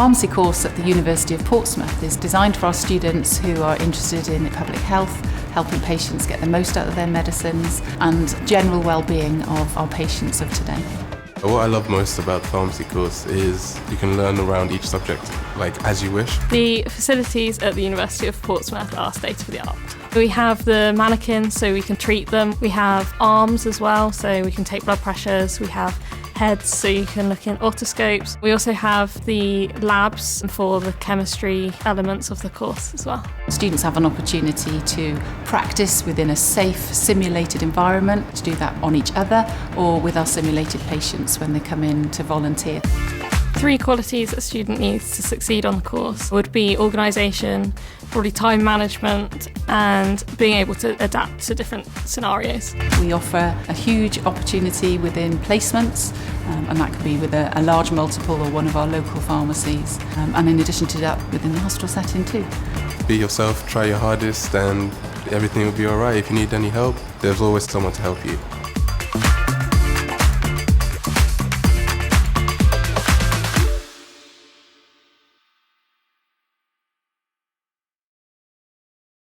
pharmacy course at the University of Portsmouth is designed for our students who are interested in public health, helping patients get the most out of their medicines, and general well-being of our patients of today. What I love most about the pharmacy course is you can learn around each subject, like as you wish. The facilities at the University of Portsmouth are state-of-the-art. We have the mannequins so we can treat them. We have arms as well so we can take blood pressures. We have heads so you can look in otoscopes. We also have the labs for the chemistry elements of the course as well. Students have an opportunity to practice within a safe, simulated environment, to do that on each other or with our simulated patients when they come in to volunteer. 3 qualities a student needs to succeed on the course would be organisation, probably time management, and being able to adapt to different scenarios. We offer a huge opportunity within placements, and that could be with a large multiple or one of our local pharmacies, and in addition to that within the hospital setting too. Be yourself, try your hardest, and everything will be alright. If you need any help, there's always someone to help you.